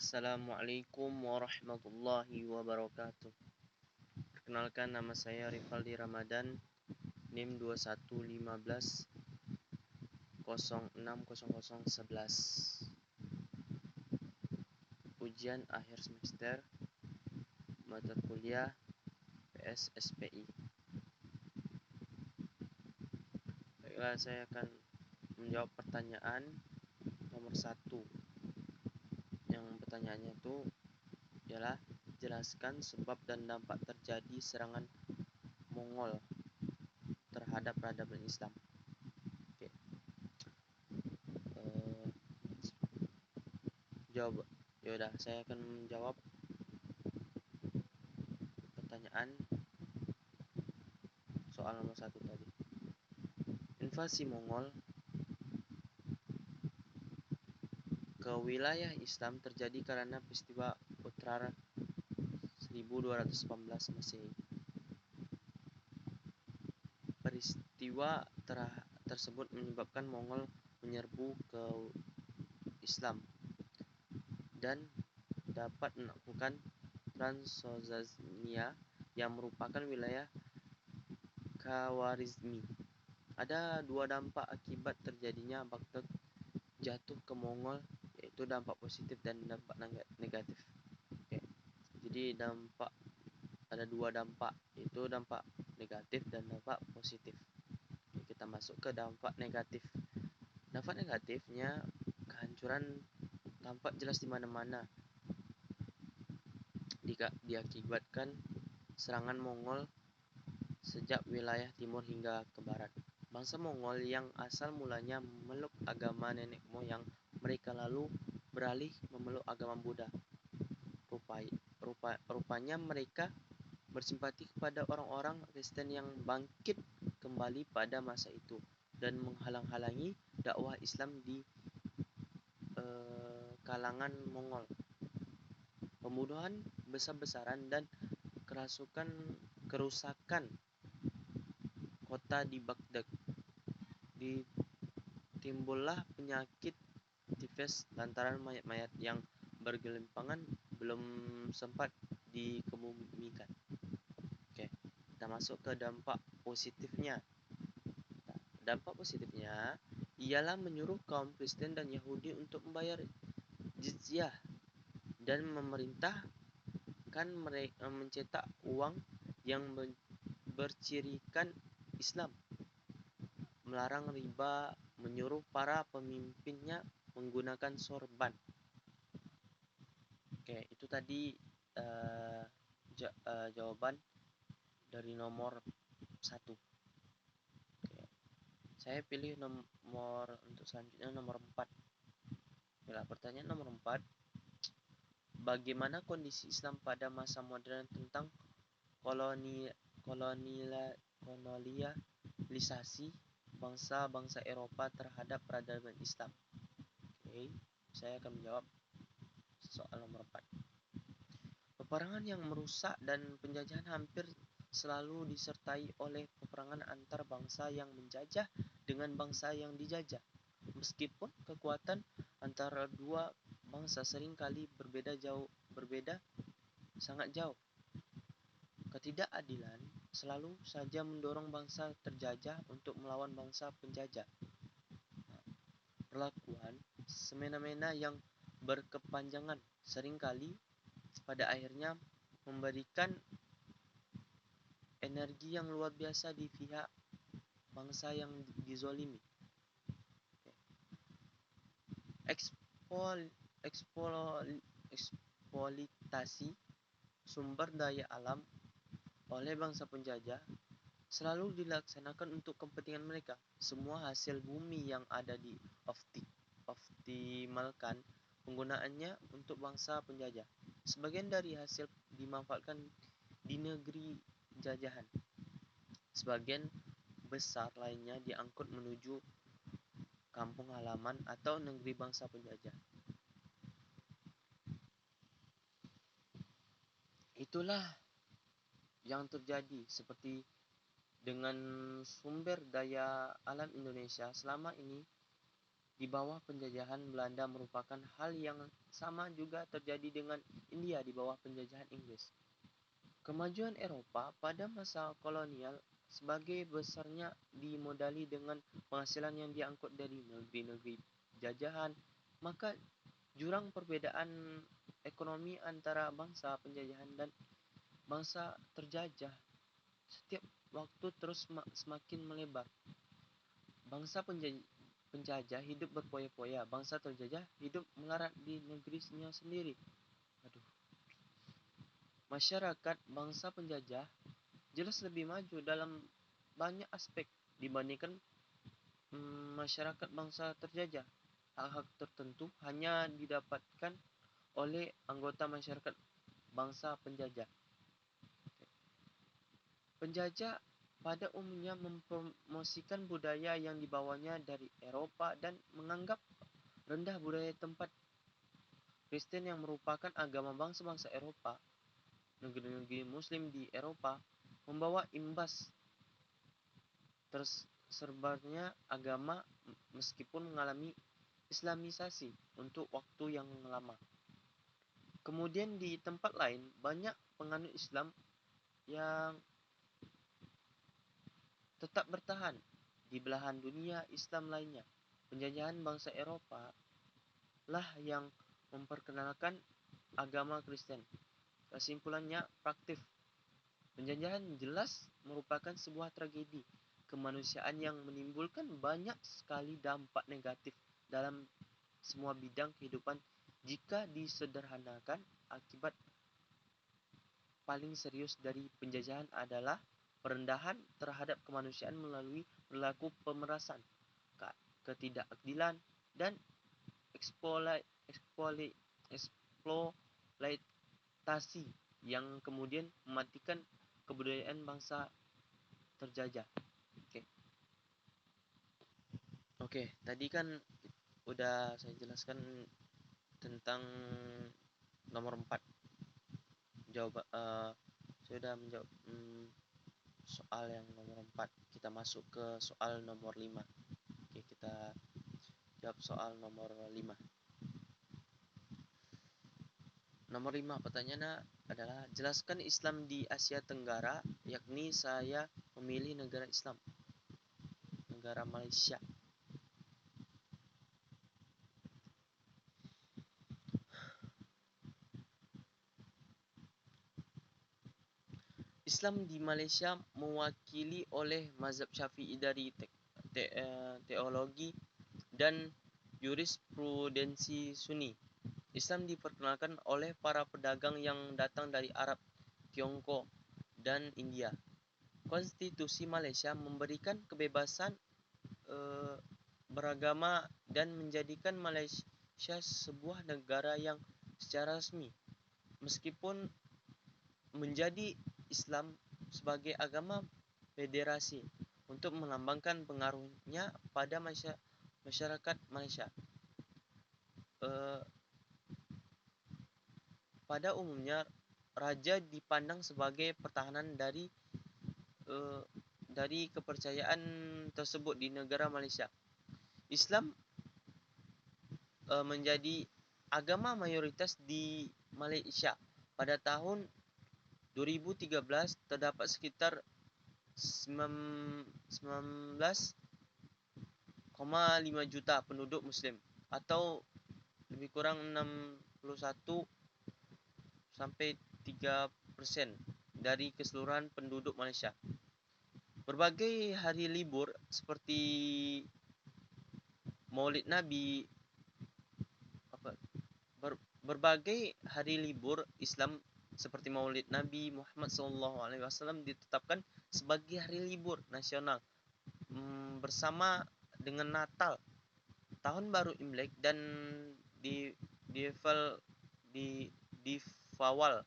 Assalamualaikum warahmatullahi wabarakatuh. Perkenalkan, nama saya Rivaldi Ramadan, NIM 2115060011. Ujian akhir semester mata kuliah PSSPI. Baiklah, saya akan menjawab pertanyaan nomor 1. Yang pertanyaannya itu ialah jelaskan sebab dan dampak terjadi serangan Mongol terhadap peradaban Islam. Oke. Jawab. Yaudah, saya akan menjawab pertanyaan soal nomor 1 tadi. Invasi Mongol ke wilayah Islam terjadi karena peristiwa Utrar 1218 Masehi. Peristiwa tersebut menyebabkan Mongol menyerbu ke Islam dan dapat menaklukkan Transoxania yang merupakan wilayah Khawarizmi. Ada dua dampak akibat terjadinya Baghdad jatuh ke Mongol, yaitu dampak positif dan dampak negatif. Oke. Jadi ada dua dampak, yaitu dampak negatif dan dampak positif. Oke, kita masuk ke dampak negatif. Dampak negatifnya, kehancuran tampak jelas di mana-mana diakibatkan serangan Mongol sejak wilayah timur hingga ke barat. Bangsa Mongol yang asal mulanya memeluk agama nenek moyang mereka lalu beralih memeluk agama Buddha. Rupanya mereka bersimpati kepada orang-orang Kristen yang bangkit kembali pada masa itu dan menghalang-halangi dakwah Islam di kalangan Mongol. Pembunuhan besar-besaran dan kerusakan kota di Baghdad. Timbullah penyakit tifus lantaran mayat-mayat yang bergelimpangan belum sempat dikebumikan. Oke, kita masuk ke dampak positifnya. Dampak positifnya ialah menyuruh kaum Kristen dan Yahudi untuk membayar jizyah dan memerintahkan mereka mencetak uang yang bercirikan Islam, melarang riba, menyuruh para pemimpinnya menggunakan sorban. Oke, itu tadi jawaban dari nomor 1. Oke. Saya pilih nomor untuk selanjutnya nomor 4. Bila pertanyaan nomor 4, bagaimana kondisi Islam pada masa modern tentang kolonialisasi bangsa-bangsa Eropa terhadap peradaban Islam? Oke, saya akan menjawab soal nomor 4. Peperangan yang merusak dan penjajahan hampir selalu disertai oleh peperangan antar bangsa yang menjajah dengan bangsa yang dijajah. Meskipun kekuatan antara dua bangsa seringkali berbeda sangat jauh. Ketidakadilan selalu saja mendorong bangsa terjajah untuk melawan bangsa penjajah. Perlakuan semena-mena yang berkepanjangan seringkali pada akhirnya memberikan energi yang luar biasa di pihak bangsa yang dizolimi. Eksploitasi sumber daya alam oleh bangsa penjajah selalu dilaksanakan untuk kepentingan mereka. Semua hasil bumi yang ada dioptimalkan penggunaannya untuk bangsa penjajah. Sebagian dari hasil dimanfaatkan di negeri jajahan. Sebagian besar lainnya diangkut menuju kampung halaman atau negeri bangsa penjajah. Itulah yang terjadi seperti dengan sumber daya alam Indonesia selama ini di bawah penjajahan Belanda merupakan hal yang sama juga terjadi dengan India di bawah penjajahan Inggris. Kemajuan Eropa pada masa kolonial sebagai besarnya dimodali dengan penghasilan yang diangkut dari negeri-negeri jajahan, maka jurang perbedaan ekonomi antara bangsa penjajahan dan bangsa terjajah setiap waktu terus semakin melebar. Bangsa penjajah hidup berpoya-poya, bangsa terjajah hidup melarat di negerinya sendiri. Aduh. Masyarakat bangsa penjajah jelas lebih maju dalam banyak aspek dibandingkan masyarakat bangsa terjajah. Hak-hak tertentu hanya didapatkan oleh anggota masyarakat bangsa penjajah. Penjajah pada umumnya mempromosikan budaya yang dibawanya dari Eropa dan menganggap rendah budaya tempat Kristen yang merupakan agama bangsa-bangsa Eropa. Negeri-negeri Muslim di Eropa membawa imbas tersebarnya agama meskipun mengalami Islamisasi untuk waktu yang lama. Kemudian di tempat lain banyak penganut Islam yang tetap bertahan di belahan dunia Islam lainnya. Penjajahan bangsa Eropa lah yang memperkenalkan agama Kristen. Kesimpulannya praktif. Penjajahan jelas merupakan sebuah tragedi kemanusiaan yang menimbulkan banyak sekali dampak negatif dalam semua bidang kehidupan jika disederhanakan. Akibat paling serius dari penjajahan adalah perendahan terhadap kemanusiaan melalui perilaku pemerasan, ketidakadilan, dan eksploitasi yang kemudian mematikan kebudayaan bangsa terjajah. Oke, tadi kan udah saya jelaskan tentang nomor 4. Saya sudah menjawab soal yang nomor 4. Kita masuk ke soal nomor 5. Oke, kita jawab soal nomor 5. Nomor 5 pertanyaannya adalah jelaskan Islam di Asia Tenggara, yakni saya memilih negara Islam. Negara Malaysia. Islam di Malaysia mewakili oleh mazhab Syafi'i dari teologi dan jurisprudensi Sunni. Islam diperkenalkan oleh para pedagang yang datang dari Arab, Tiongkok, dan India. Konstitusi Malaysia memberikan kebebasan beragama dan menjadikan Malaysia sebuah negara yang secara resmi, meskipun menjadi Islam sebagai agama federasi, untuk melambangkan pengaruhnya pada masyarakat Malaysia. Pada umumnya, raja dipandang sebagai pertahanan dari kepercayaan tersebut di negara Malaysia. Islam menjadi agama mayoritas di Malaysia. Pada tahun 2013 terdapat sekitar 19,5 juta penduduk Muslim, atau lebih kurang 61-3% dari keseluruhan penduduk Malaysia. Berbagai hari libur seperti Maulid Nabi, berbagai hari libur Islam seperti Maulid Nabi Muhammad SAW ditetapkan sebagai hari libur nasional bersama dengan Natal, Tahun Baru Imlek, dan Fawal.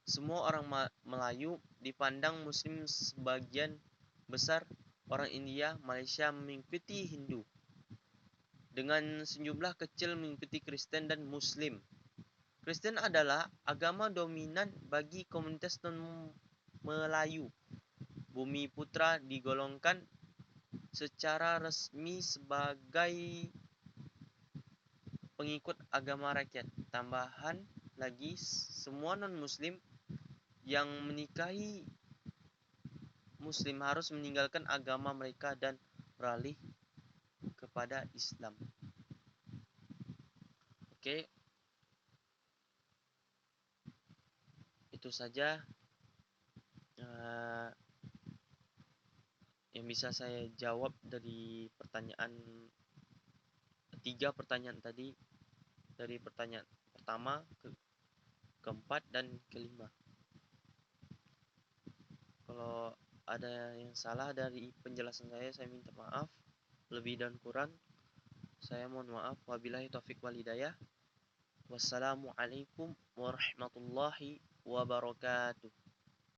Semua orang Melayu dipandang Muslim. Sebagian besar orang India Malaysia mengikuti Hindu, dengan sejumlah kecil mengikuti Kristen dan Muslim. Kristen adalah agama dominan bagi komunitas non-Melayu. Bumi Putra digolongkan secara resmi sebagai pengikut agama rakyat. Tambahan lagi, semua non-muslim yang menikahi muslim harus meninggalkan agama mereka dan beralih kepada Islam. Oke, itu saja yang bisa saya jawab dari tiga pertanyaan tadi, dari pertanyaan pertama, keempat, dan kelima. Kalau ada yang salah dari penjelasan saya minta maaf. Lebih dan kurang, saya mohon maaf. Wabillahi taufik wal hidayah. Wassalamualaikum warahmatullahi wabarakatuh.